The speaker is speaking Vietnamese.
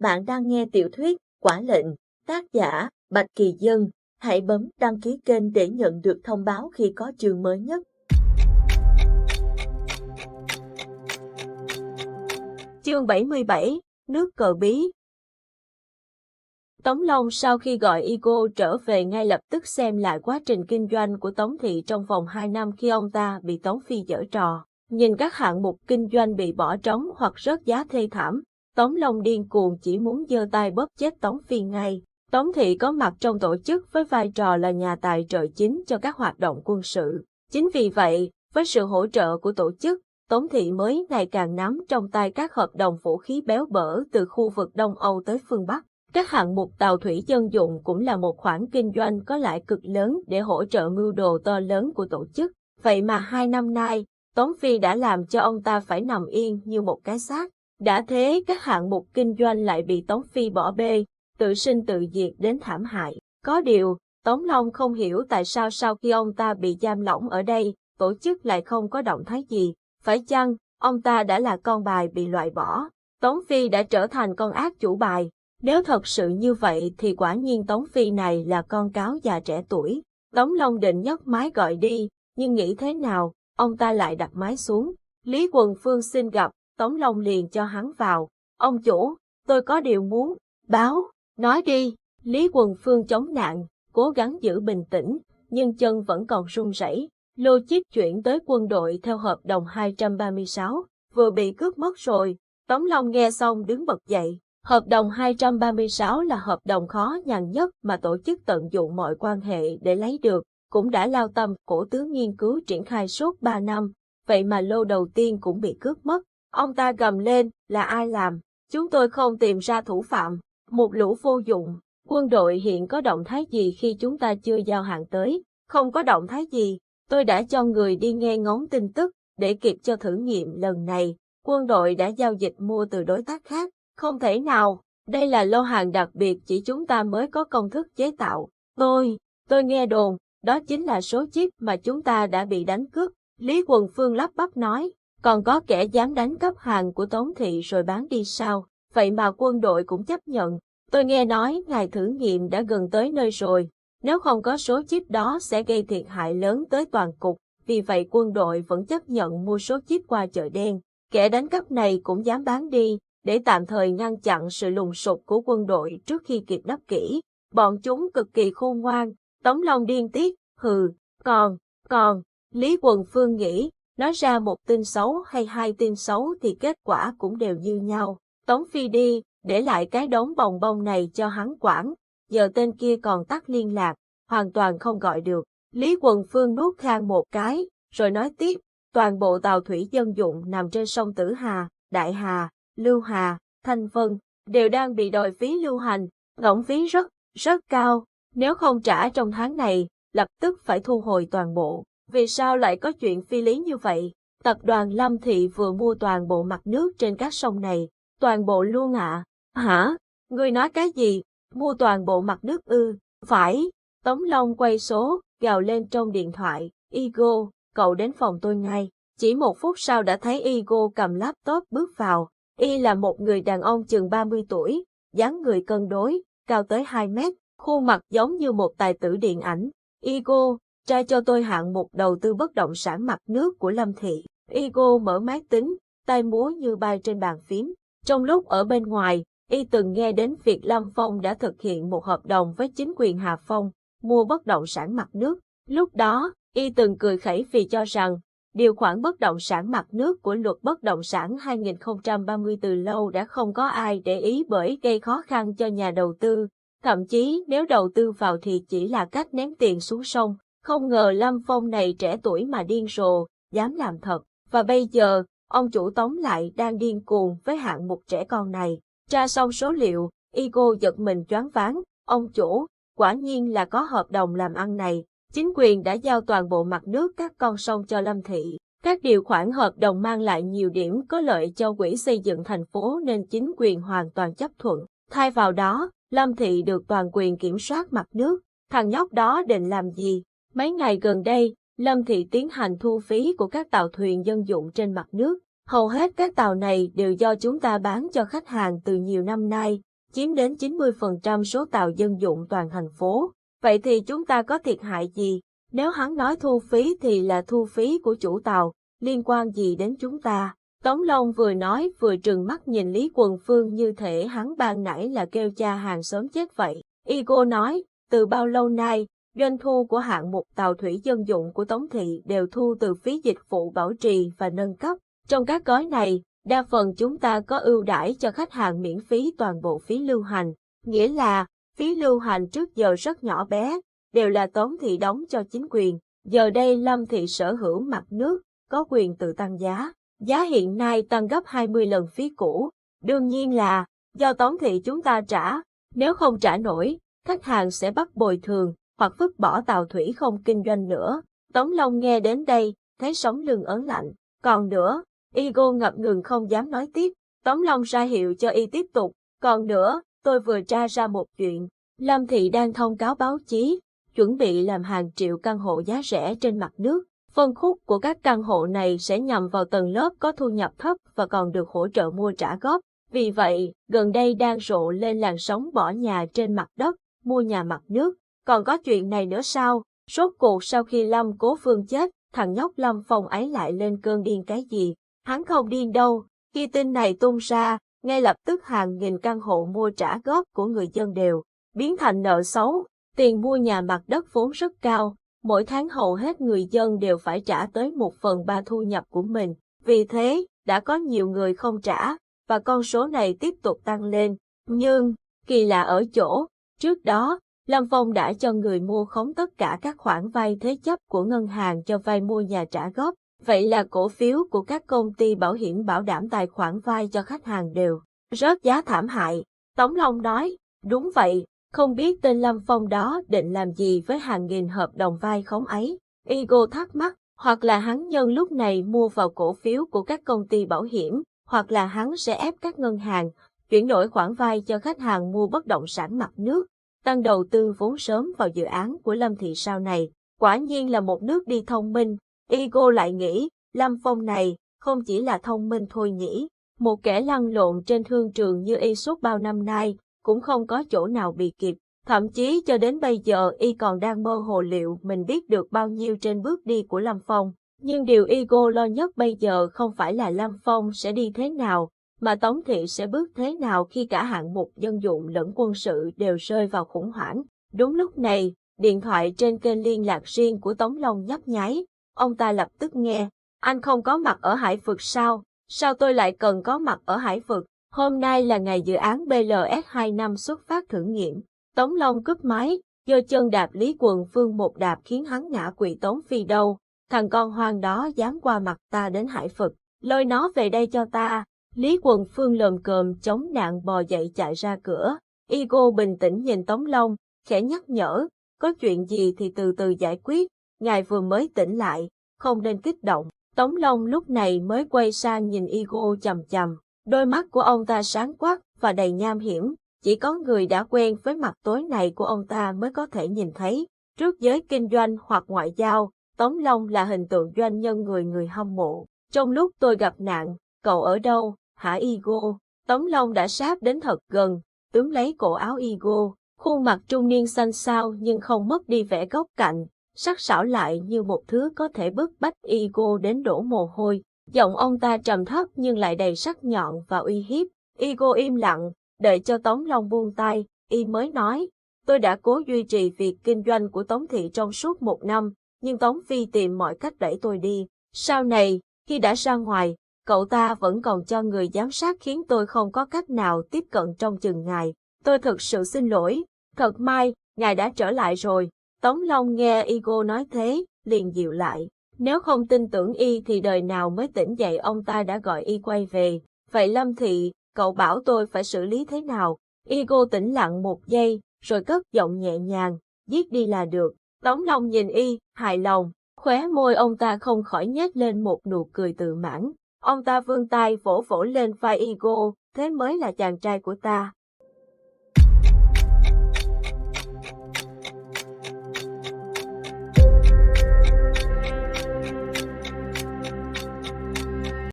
Bạn đang nghe tiểu thuyết Quả lệnh, tác giả Bạch Kỳ Dân. Hãy bấm đăng ký kênh để nhận được thông báo khi có chương mới nhất. Chương 77, Nước cờ bí. Tống Long sau khi gọi Igo trở về ngay lập tức xem lại quá trình kinh doanh của Tống Thị trong vòng 2 năm khi ông ta bị Tống Phi giở trò. Nhìn các hạng mục kinh doanh bị bỏ trống hoặc rớt giá thê thảm, Tống Long điên cuồng chỉ muốn giơ tay bóp chết Tống Phi ngay. Tống Thị có mặt trong tổ chức với vai trò là nhà tài trợ chính cho các hoạt động quân sự. Chính vì vậy, với sự hỗ trợ của tổ chức, Tống Thị mới ngày càng nắm trong tay các hợp đồng vũ khí béo bở từ khu vực Đông Âu tới phương Bắc. Các hạng mục tàu thủy dân dụng cũng là một khoản kinh doanh có lãi cực lớn để hỗ trợ mưu đồ to lớn của tổ chức. Vậy mà 2 năm nay, Tống Phi đã làm cho ông ta phải nằm yên như một cái xác. Đã thế các hạng mục kinh doanh lại bị Tống Phi bỏ bê, tự sinh tự diệt đến thảm hại. Có điều, Tống Long không hiểu tại sao sau khi ông ta bị giam lỏng ở đây, tổ chức lại không có động thái gì. Phải chăng, ông ta đã là con bài bị loại bỏ? Tống Phi đã trở thành con ác chủ bài. Nếu thật sự như vậy thì quả nhiên Tống Phi này là con cáo già trẻ tuổi. Tống Long định nhấc máy gọi đi, nhưng nghĩ thế nào, ông ta lại đặt máy xuống. Lý Quần Phương xin gặp, Tống Long liền cho hắn vào. Ông chủ, tôi có điều muốn báo, nói đi. Lý Quần Phương chống nạn, cố gắng giữ bình tĩnh, nhưng chân vẫn còn run rẩy. Lô chiếc chuyển tới quân đội theo hợp đồng 236, vừa bị cướp mất rồi. Tống Long nghe xong đứng bật dậy. Hợp đồng 236 là hợp đồng khó nhằn nhất mà tổ chức tận dụng mọi quan hệ để lấy được, cũng đã lao tâm cổ tướng nghiên cứu triển khai suốt 3 năm, vậy mà lô đầu tiên cũng bị cướp mất. Ông ta gầm lên, là ai làm? Chúng tôi không tìm ra thủ phạm, một lũ vô dụng. Quân đội hiện có động thái gì khi chúng ta chưa giao hàng tới? Không có động thái gì, tôi đã cho người đi nghe ngóng tin tức, để kịp cho thử nghiệm lần này. Quân đội đã giao dịch mua từ đối tác khác. Không thể nào, đây là lô hàng đặc biệt chỉ chúng ta mới có công thức chế tạo. Tôi nghe đồn, đó chính là số chip mà chúng ta đã bị đánh cướp. Lý Quần Phương lắp bắp nói, còn có kẻ dám đánh cắp hàng của Tống Thị rồi bán đi sao? Vậy mà quân đội cũng chấp nhận. Tôi nghe nói ngày thử nghiệm đã gần tới nơi rồi. Nếu không có số chip đó sẽ gây thiệt hại lớn tới toàn cục. Vì vậy quân đội vẫn chấp nhận mua số chip qua chợ đen. Kẻ đánh cắp này cũng dám bán đi, để tạm thời ngăn chặn sự lùng sục của quân đội trước khi kịp đắp kỹ. Bọn chúng cực kỳ khôn ngoan. Tống Long điên tiết, hừ, còn, Lý Quần Phương nghĩ, nói ra một tin xấu hay 2 tin xấu thì kết quả cũng đều như nhau. Tống Phi đi, để lại cái đống bồng bông này cho hắn quản. Giờ tên kia còn tắt liên lạc, hoàn toàn không gọi được. Lý Quần Phương nuốt khan một cái, rồi nói tiếp, toàn bộ tàu thủy dân dụng nằm trên sông Tử Hà, Đại Hà, Lưu Hà, Thanh Vân, đều đang bị đòi phí lưu hành, ngỗng phí rất cao. Nếu không trả trong tháng này, lập tức phải thu hồi toàn bộ. Vì sao lại có chuyện phi lý như vậy? Tập đoàn Lâm Thị vừa mua toàn bộ mặt nước trên các sông này. Toàn bộ luôn ạ? Hả? Ngươi nói cái gì? Mua toàn bộ mặt nước ư? Phải. Tống Long quay số, gào lên trong điện thoại. Igo, cậu đến phòng tôi ngay. Chỉ 1 phút sau đã thấy Igo cầm laptop bước vào. Y là một người đàn ông chừng 30 tuổi, dáng người cân đối, cao tới 2 mét, khuôn mặt giống như một tài tử điện ảnh. Igo, tra cho tôi hạng mục đầu tư bất động sản mặt nước của Lâm Thị. Igo mở máy tính, tay múa như bay trên bàn phím. Trong lúc ở bên ngoài, Y từng nghe đến việc Lâm Phong đã thực hiện một hợp đồng với chính quyền Hà Phong, mua bất động sản mặt nước. Lúc đó, Y từng cười khẩy vì cho rằng, điều khoản bất động sản mặt nước của luật bất động sản 2030 từ lâu đã không có ai để ý bởi gây khó khăn cho nhà đầu tư. Thậm chí nếu đầu tư vào thì chỉ là cách ném tiền xuống sông. Không ngờ Lâm Phong này trẻ tuổi mà điên rồ, dám làm thật. Và bây giờ, ông chủ Tống lại đang điên cuồng với hạng mục trẻ con này. Tra xong số liệu, Igo giật mình choáng váng. Ông chủ, quả nhiên là có hợp đồng làm ăn này. Chính quyền đã giao toàn bộ mặt nước các con sông cho Lâm Thị. Các điều khoản hợp đồng mang lại nhiều điểm có lợi cho quỹ xây dựng thành phố nên chính quyền hoàn toàn chấp thuận. Thay vào đó, Lâm Thị được toàn quyền kiểm soát mặt nước. Thằng nhóc đó định làm gì? Mấy ngày gần đây, Lâm Thị tiến hành thu phí của các tàu thuyền dân dụng trên mặt nước. Hầu hết các tàu này đều do chúng ta bán cho khách hàng từ nhiều năm nay. chiếm đến 90% số tàu dân dụng toàn thành phố. Vậy thì chúng ta có thiệt hại gì? Nếu hắn nói thu phí thì là thu phí của chủ tàu, liên quan gì đến chúng ta? Tống Long vừa nói vừa trừng mắt nhìn Lý Quần Phương như thể hắn ban nãy là kêu cha hàng xóm chết vậy. Igo nói, từ bao lâu nay, doanh thu của hạng mục tàu thủy dân dụng của Tống Thị đều thu từ phí dịch vụ bảo trì và nâng cấp. Trong các gói này, đa phần chúng ta có ưu đãi cho khách hàng miễn phí toàn bộ phí lưu hành. Nghĩa là, phí lưu hành trước giờ rất nhỏ bé, đều là Tống Thị đóng cho chính quyền. Giờ đây Lâm Thị sở hữu mặt nước, có quyền tự tăng giá. Giá hiện nay tăng gấp 20 lần phí cũ. Đương nhiên là, do Tống Thị chúng ta trả. Nếu không trả nổi, khách hàng sẽ bắt bồi thường, hoặc vứt bỏ tàu thủy không kinh doanh nữa. Tống Long nghe đến đây, thấy sống lưng ớn lạnh. Còn nữa, Igo ngập ngừng không dám nói tiếp. Tống Long ra hiệu cho y tiếp tục. Còn nữa, tôi vừa tra ra một chuyện. Lâm Thị đang thông cáo báo chí, chuẩn bị làm hàng triệu căn hộ giá rẻ trên mặt nước. Phân khúc của các căn hộ này sẽ nhằm vào tầng lớp có thu nhập thấp và còn được hỗ trợ mua trả góp. Vì vậy, gần đây đang rộ lên làn sóng bỏ nhà trên mặt đất, mua nhà mặt nước. Còn có chuyện này nữa sao? Rốt cuộc sau khi Lâm Cố Phương chết, thằng nhóc Lâm Phong ấy lại lên cơn điên cái gì? Hắn không điên đâu. Khi tin này tung ra, ngay lập tức hàng nghìn căn hộ mua trả góp của người dân đều biến thành nợ xấu. Tiền mua nhà mặt đất vốn rất cao. Mỗi tháng hầu hết người dân đều phải trả tới 1/3 thu nhập của mình. Vì thế, đã có nhiều người không trả, và con số này tiếp tục tăng lên. Nhưng, kỳ lạ ở chỗ, trước đó, Lâm Phong đã cho người mua khống tất cả các khoản vay thế chấp của ngân hàng cho vay mua nhà trả góp. Vậy là cổ phiếu của các công ty bảo hiểm bảo đảm tài khoản vay cho khách hàng đều rớt giá thảm hại. Tống Long nói, đúng vậy. Không biết tên Lâm Phong đó định làm gì với hàng nghìn hợp đồng vay khống ấy. Igo thắc mắc, hoặc là hắn nhân lúc này mua vào cổ phiếu của các công ty bảo hiểm, hoặc là hắn sẽ ép các ngân hàng chuyển đổi khoản vay cho khách hàng mua bất động sản mặt nước, tăng đầu tư vốn sớm vào dự án của Lâm Thị sau này. Quả nhiên là một nước đi thông minh. Igo lại nghĩ, Lâm Phong này không chỉ là thông minh thôi nhỉ, một kẻ lăn lộn trên thương trường như y suốt bao năm nay, cũng không có chỗ nào bị kịp. Thậm chí cho đến bây giờ y còn đang mơ hồ liệu mình biết được bao nhiêu trên bước đi của Lâm Phong. Nhưng điều Igo lo nhất bây giờ không phải là Lâm Phong sẽ đi thế nào, mà Tống Thị sẽ bước thế nào khi cả hạng mục dân dụng lẫn quân sự đều rơi vào khủng hoảng. Đúng lúc này, điện thoại trên kênh liên lạc riêng của Tống Long nhấp nháy. Ông ta lập tức nghe, anh không có mặt ở Hải Vực sao? Sao tôi lại cần có mặt ở Hải Vực? Hôm nay là ngày dự án BLS2 năm xuất phát thử nghiệm. Tống Long cúp máy, giơ chân đạp Lý Quần Phương một đạp khiến hắn ngã quỵ. Tống Phi đâu? Thằng con hoang đó dám qua mặt ta đến Hải Vực, lôi nó về đây cho ta. Lý Quần Phương lồm cồm chống nạn bò dậy chạy ra cửa. Igo bình tĩnh nhìn Tống Long, khẽ nhắc nhở, có chuyện gì thì từ từ giải quyết, ngài vừa mới tỉnh lại, không nên kích động. Tống Long lúc này mới quay sang nhìn Igo chằm chằm. Đôi mắt của ông ta sáng quắc và đầy nham hiểm, chỉ có người đã quen với mặt tối này của ông ta mới có thể nhìn thấy. Trước giới kinh doanh hoặc ngoại giao, Tống Long là hình tượng doanh nhân người hâm mộ. Trong lúc tôi gặp nạn, cậu ở đâu, hả Igo? Tống Long đã sáp đến thật gần, túm lấy cổ áo Igo, khuôn mặt trung niên xanh xao nhưng không mất đi vẻ góc cạnh, sắc sảo lại như một thứ có thể bức bách Igo đến đổ mồ hôi. Giọng ông ta trầm thấp nhưng lại đầy sắc nhọn và uy hiếp. Igo im lặng, đợi cho Tống Long buông tay, y mới nói, tôi đã cố duy trì việc kinh doanh của Tống Thị trong suốt 1 năm, nhưng Tống Phi tìm mọi cách đẩy tôi đi. Sau này, khi đã ra ngoài, cậu ta vẫn còn cho người giám sát khiến tôi không có cách nào tiếp cận trong chừng ngày. Tôi thực sự xin lỗi, thật may, ngài đã trở lại rồi. Tống Long nghe Igo nói thế, liền dịu lại. Nếu không tin tưởng y thì đời nào mới tỉnh dậy ông ta đã gọi y quay về. Vậy Lâm Thị, cậu bảo tôi phải xử lý thế nào? Igo tĩnh lặng một giây, rồi cất giọng nhẹ nhàng, giết đi là được. Tống Long nhìn y, hài lòng, khóe môi ông ta không khỏi nhếch lên một nụ cười tự mãn. Ông ta vươn tay vỗ vỗ lên vai Igo, thế mới là chàng trai của ta.